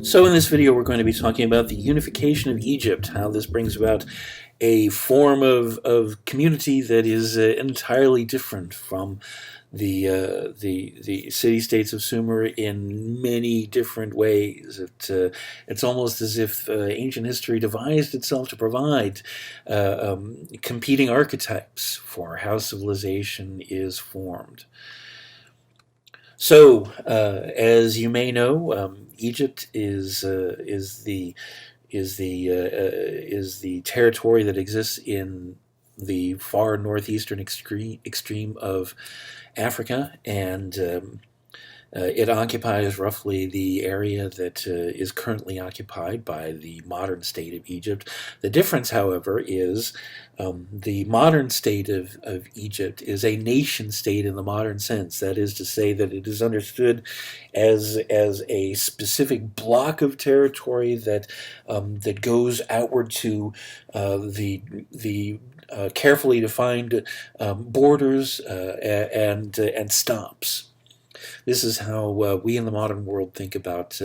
So in this video we're going to be talking about the unification of Egypt, how this brings about a form of community that is entirely different from the city-states of Sumer in many different ways. It's almost as if ancient history devised itself to provide competing archetypes for how civilization is formed. So, as you may know, Egypt is the territory that exists in the far northeastern extreme of Africa, and it occupies roughly the area that is currently occupied by the modern state of Egypt. The difference, however, is the modern state of Egypt is a nation state in the modern sense. That is to say that it is understood as a specific block of territory that that goes outward to the carefully defined borders and stops. This is how we in the modern world think about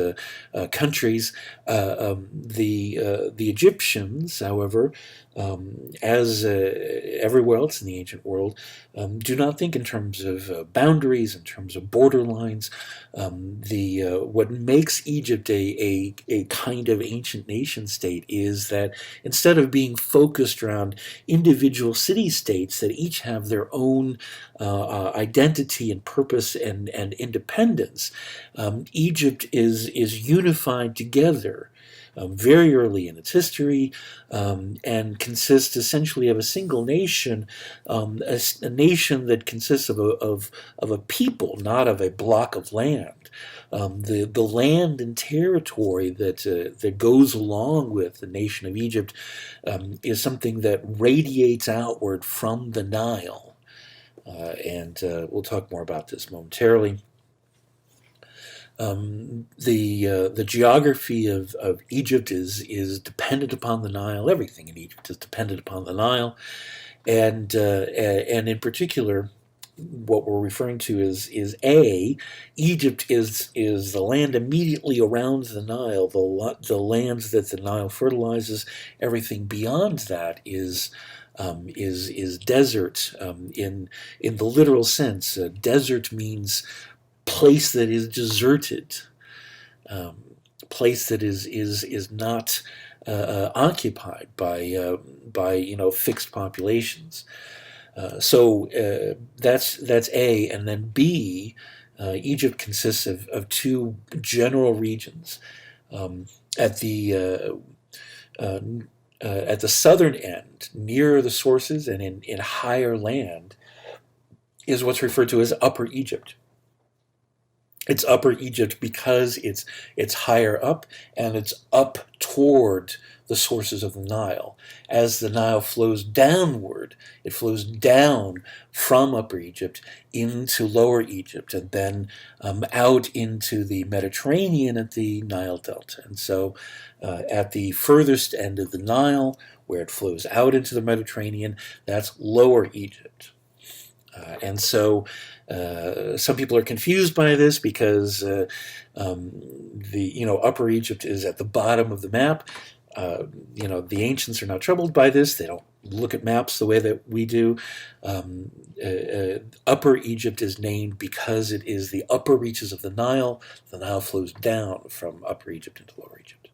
countries. The Egyptians, however, as everywhere else in the ancient world, do not think in terms of boundaries, in terms of borderlines. What makes Egypt a kind of ancient nation state is that instead of being focused around individual city-states that each have their own identity and purpose and independence, Egypt is unified together very early in its history, and consists essentially of a single nation, a nation that consists of a people, not of a block of land. The land and territory that goes along with the nation of Egypt is something that radiates outward from the Nile. And we'll talk more about this momentarily. The geography of Egypt is dependent upon the Nile. Everything in Egypt is dependent upon the Nile, and in particular, what we're referring to is Egypt is the land immediately around the Nile, the lands that the Nile fertilizes. Everything beyond that is desert in the literal sense. Desert means place that is deserted, place that is not occupied by fixed populations. So that's A, and then B. Egypt consists of two general regions. At the southern end, nearer the sources and in higher land, is what's referred to as Upper Egypt. It's Upper Egypt because it's higher up and it's up toward the sources of the Nile. As the Nile flows downward, it flows down from Upper Egypt into Lower Egypt and then out into the Mediterranean at the Nile Delta. And so at the furthest end of the Nile, where it flows out into the Mediterranean, that's Lower Egypt. And so some people are confused by this because Upper Egypt is at the bottom of the map. The ancients are not troubled by this. They don't look at maps the way that we do. Upper Egypt is named because it is the upper reaches of the Nile. The Nile flows down from Upper Egypt into Lower Egypt.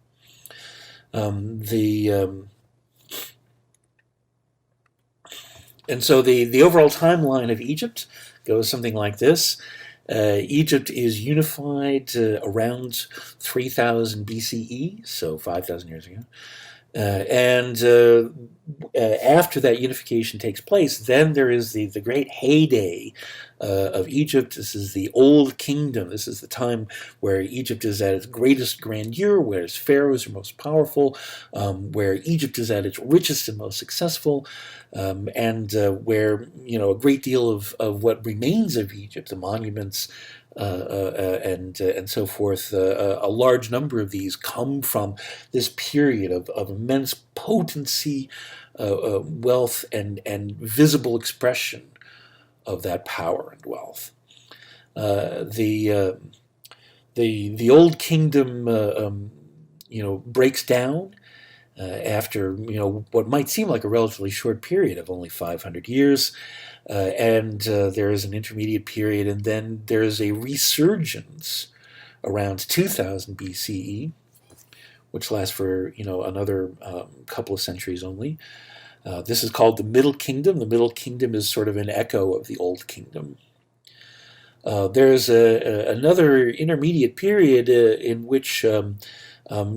And so the overall timeline of Egypt goes something like this. Egypt is unified around 3000 BCE, so 5,000 years ago. After that unification takes place, then there is the great heyday of Egypt. This is the Old Kingdom. This is the time where Egypt is at its greatest grandeur, where its pharaohs are most powerful, where Egypt is at its richest and most successful, and where a great deal of what remains of Egypt, the monuments, and so forth, a large number of these come from this period of immense potency, wealth, and visible expression of that power and wealth. The The old kingdom, breaks down after what might seem like a relatively short period of only 500 years, and there is an intermediate period, and then there is a resurgence around 2000 BCE, which lasts for another couple of centuries only. This is called the Middle Kingdom. The Middle Kingdom is sort of an echo of the Old Kingdom. There's another intermediate period in which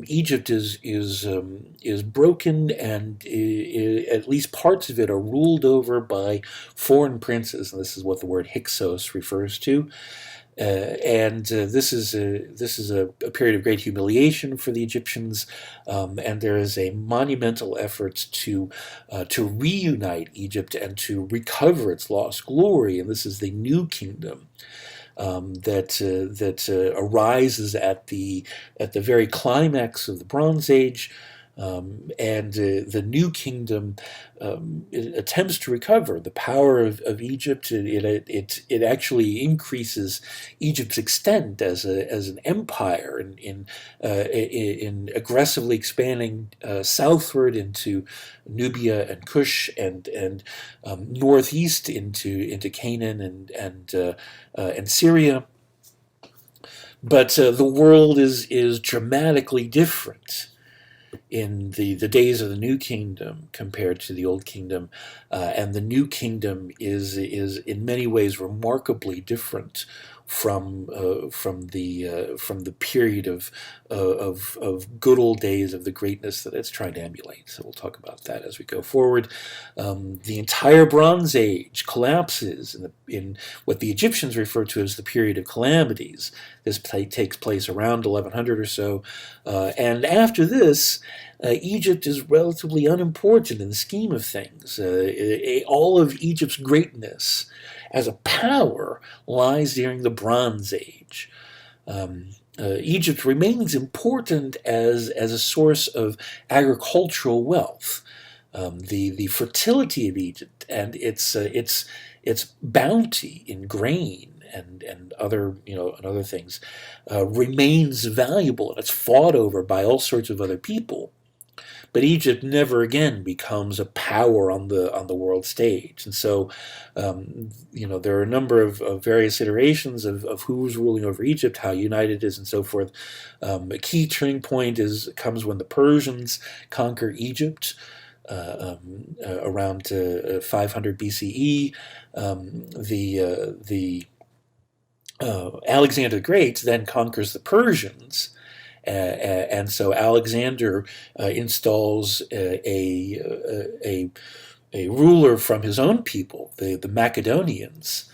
Egypt is broken, and at least parts of it are ruled over by foreign princes. And this is what the word Hyksos refers to. And this is a period of great humiliation for the Egyptians, and there is a monumental effort to reunite Egypt and to recover its lost glory. And this is the New Kingdom that arises at the very climax of the Bronze Age. And the New Kingdom attempts to recover the power of Egypt. It actually increases Egypt's extent as an empire in aggressively expanding southward into Nubia and Kush and northeast into Canaan and Syria. But the world is dramatically different in the days of the New Kingdom compared to the Old Kingdom, and the New Kingdom is in many ways remarkably different from the period of good old days of the greatness that it's trying to emulate. So we'll talk about that as we go forward. The entire Bronze Age collapses in what the Egyptians refer to as the period of calamities. This takes place around 1100 or so, and after this, Egypt is relatively unimportant in the scheme of things. All of Egypt's greatness as a power lies during the Bronze Age. Egypt remains important as a source of agricultural wealth. The fertility of Egypt and its bounty in grain and other things remains valuable, and it's fought over by all sorts of other people. But Egypt never again becomes a power on the world stage, and so there are a number of various iterations of who's ruling over Egypt, how united it is, and so forth. A key turning point comes when the Persians conquer Egypt around 500 BCE. Alexander the Great then conquers the Persians. And so Alexander installs a ruler from his own people, the Macedonians,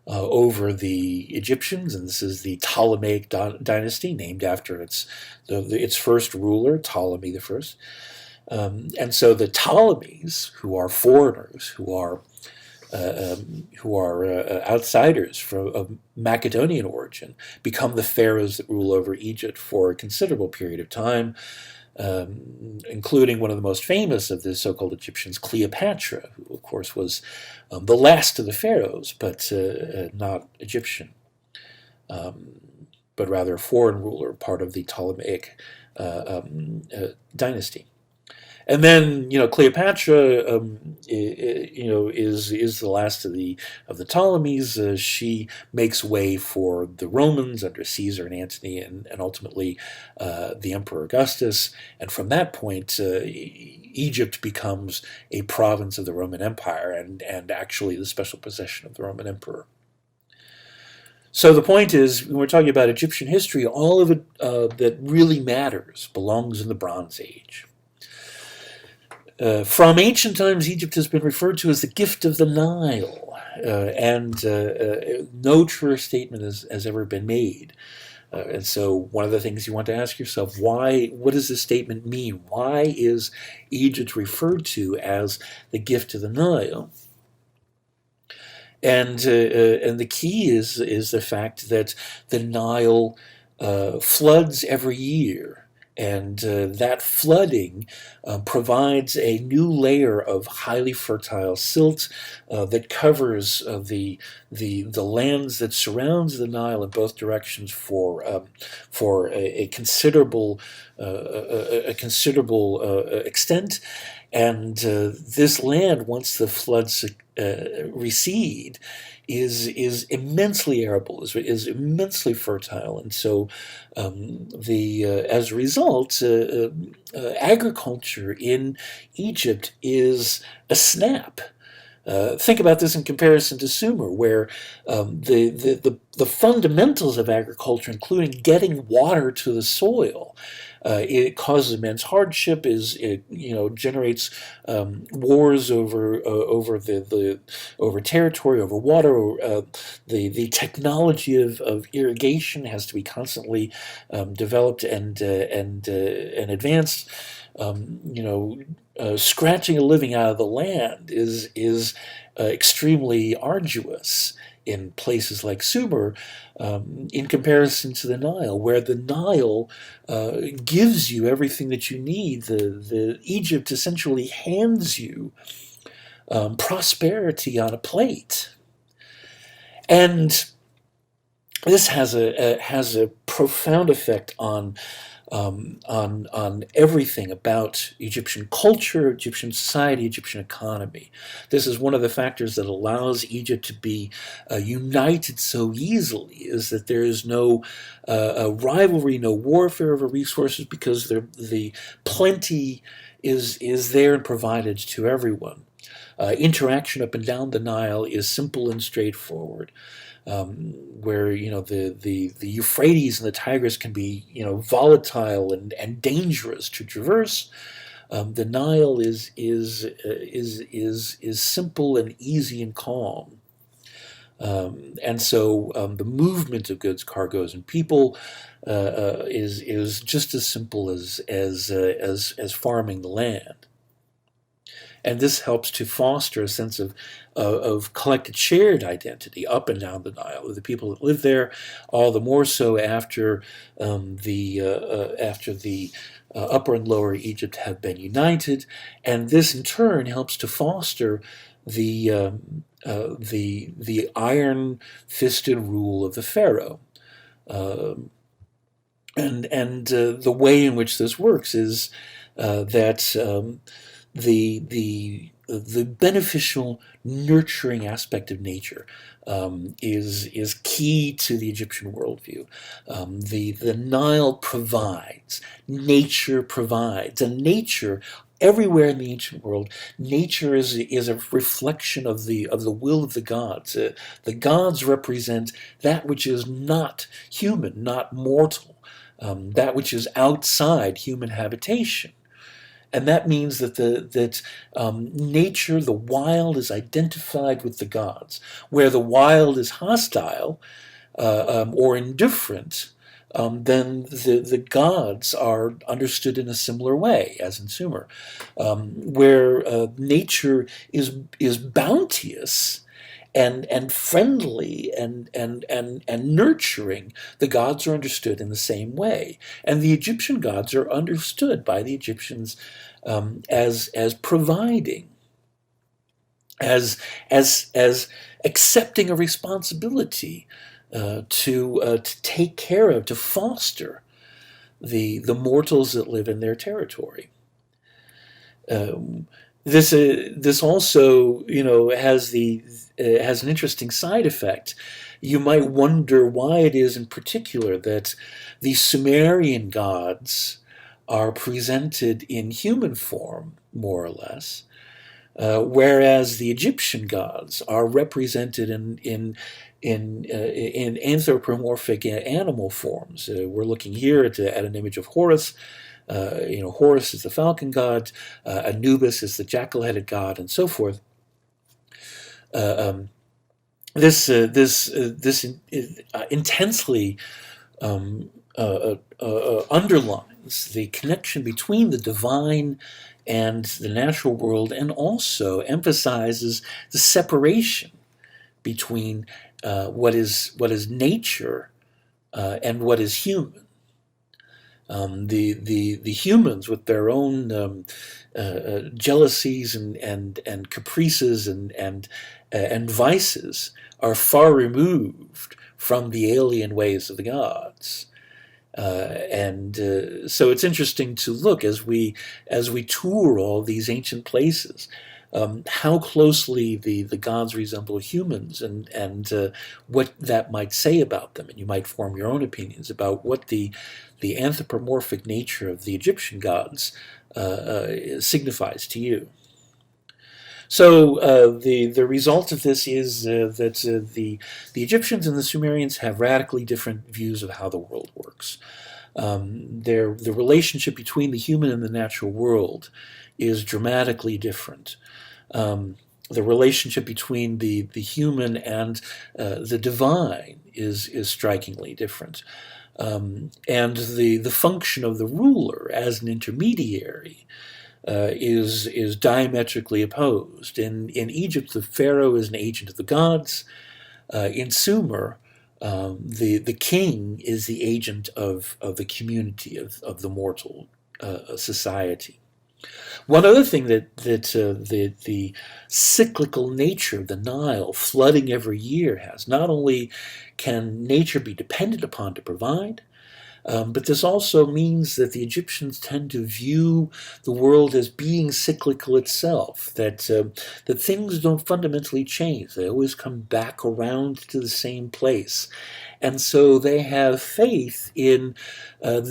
over the Egyptians, and this is the Ptolemaic dynasty, named after its first ruler, Ptolemy the First. And so the Ptolemies, who are foreigners, who are outsiders of Macedonian origin, become the pharaohs that rule over Egypt for a considerable period of time, including one of the most famous of the so-called Egyptians, Cleopatra, who, of course, was the last of the pharaohs, but not Egyptian, but rather a foreign ruler, part of the Ptolemaic dynasty. And then, Cleopatra, is the last of the Ptolemies. She makes way for the Romans under Caesar and Antony, and ultimately the Emperor Augustus. And from that point, Egypt becomes a province of the Roman Empire, and actually the special possession of the Roman Emperor. So the point is, when we're talking about Egyptian history, all of it that really matters belongs in the Bronze Age. From ancient times, Egypt has been referred to as the gift of the Nile, and no truer statement has ever been made. And so one of the things you want to ask yourself, what does this statement mean? Why is Egypt referred to as the gift of the Nile? And the key is the fact that the Nile floods every year And that flooding provides a new layer of highly fertile silt that covers the lands that surrounds the Nile in both directions for a considerable extent. And this land, once the floods recede, is immensely arable, is immensely fertile, and so as a result, agriculture in Egypt is a snap. Think about this in comparison to Sumer, where the fundamentals of agriculture, including getting water to the soil, it causes immense hardship. It generates wars over over territory, over water. The technology of irrigation has to be constantly developed and advanced. Scratching a living out of the land is extremely arduous in places like Sumer, in comparison to the Nile, where the Nile gives you everything that you need. The Egypt essentially hands you prosperity on a plate, and this has a profound effect on everything about Egyptian culture, Egyptian society, Egyptian economy. This is one of the factors that allows Egypt to be united so easily, is that there is no rivalry, no warfare over resources, because the plenty is there and provided to everyone. Interaction up and down the Nile is simple and straightforward. Where the Euphrates and the Tigris can be volatile and dangerous to traverse, the Nile is simple and easy and calm, and so the movement of goods, cargoes, and people is just as simple as farming the land. And this helps to foster a sense of collected shared identity up and down the Nile of the people that live there, all the more so after the Upper and Lower Egypt have been united, and this in turn helps to foster the iron-fisted rule of the pharaoh. And the way in which this works is that the beneficial, nurturing aspect of nature is key to the Egyptian worldview. The Nile provides, nature provides, and nature, everywhere in the ancient world, nature is a reflection of the will of the gods. The gods represent that which is not human, not mortal, that which is outside human habitation. And that means that nature, the wild, is identified with the gods. Where the wild is hostile or indifferent, then the gods are understood in a similar way, as in Sumer. Where nature is bounteous and friendly and nurturing, the gods are understood in the same way. And the Egyptian gods are understood by the Egyptians as providing, as accepting a responsibility to take care of, to foster the mortals that live in their territory. This also, has an interesting side effect. You might wonder why it is in particular that the Sumerian gods are presented in human form, more or less, whereas the Egyptian gods are represented in anthropomorphic animal forms. We're looking here at an image of Horus. Horus is the falcon god, Anubis is the jackal-headed god, and so forth. This intensely underlines the connection between the divine and the natural world, and also emphasizes the separation between what is nature and what is human. The humans with their own jealousies and caprices and vices are far removed from the alien ways of the gods. So it's interesting to look as we tour all these ancient places, how closely the gods resemble humans, and what that might say about them, and you might form your own opinions about what the anthropomorphic nature of the Egyptian gods signifies to you. So the result of this is that the Egyptians and the Sumerians have radically different views of how the world works. The relationship between the human and the natural world is dramatically different. The relationship between the human and the divine is strikingly different. And the function of the ruler as an intermediary is diametrically opposed. In Egypt, the pharaoh is an agent of the gods. In Sumer, the king is the agent of the community, of the mortal society. One other thing that the cyclical nature of the Nile, flooding every year, has, not only can nature be depended upon to provide, but this also means that the Egyptians tend to view the world as being cyclical itself, that things don't fundamentally change. They always come back around to the same place. And so they have faith in a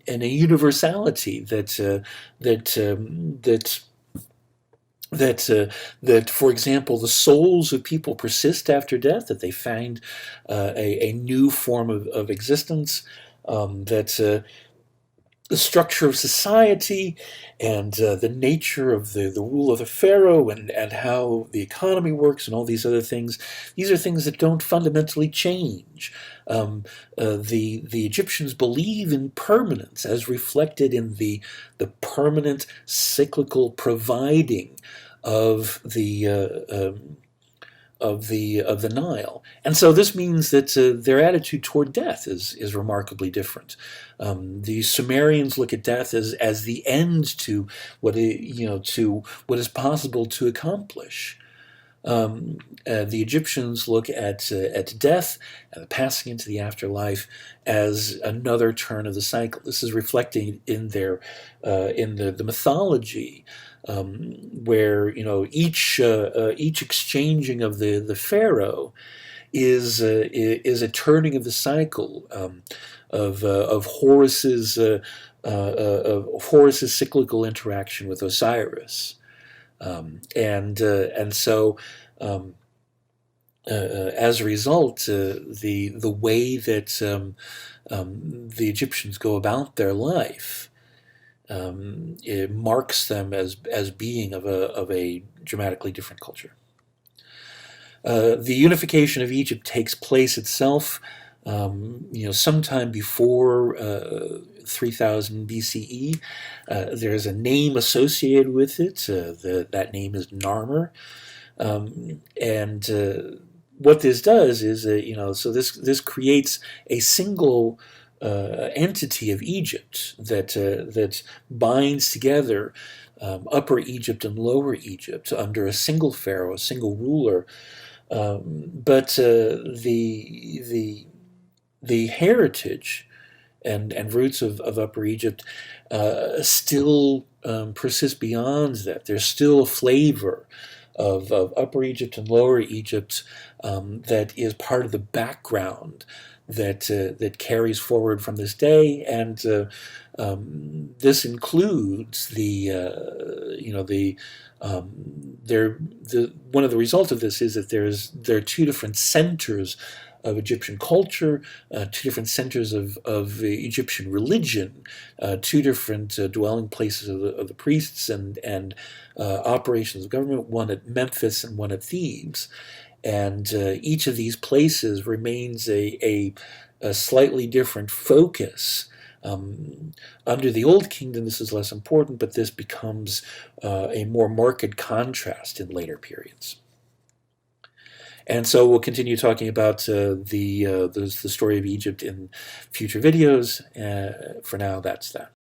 universality that, for example, the souls of people persist after death, that they find a new form of existence, that the structure of society and the nature of the rule of the pharaoh and how the economy works and all these other things, these are things that don't fundamentally change. The Egyptians believe in permanence as reflected in the permanent cyclical providing of the Nile, and so this means that their attitude toward death is remarkably different. The Sumerians look at death as the end to to what is possible to accomplish. The Egyptians look at death and the passing into the afterlife as another turn of the cycle. This is reflected in their in the mythology, where each exchanging of the pharaoh is a turning of the cycle, of Horus's cyclical interaction with Osiris. And so as a result, the way that the Egyptians go about their life, it marks them as being of a dramatically different culture. The unification of Egypt takes place itself, sometime before 3000 BCE. There's a name associated with it. That name is Narmer, and what this does is, so this creates a single entity of Egypt that binds together Upper Egypt and Lower Egypt under a single pharaoh, a single ruler. But the heritage and roots of Upper Egypt still persist beyond that. There's still a flavor of Upper Egypt and Lower Egypt that is part of the background that carries forward from this day, and this includes one of the results of this is that there are two different centers of Egyptian culture, two different centers of Egyptian religion, two different dwelling places of the priests and operations of government, one at Memphis and one at Thebes. And each of these places remains a slightly different focus. Under the Old Kingdom, this is less important, but this becomes a more marked contrast in later periods. And so we'll continue talking about the story of Egypt in future videos. For now, that's that.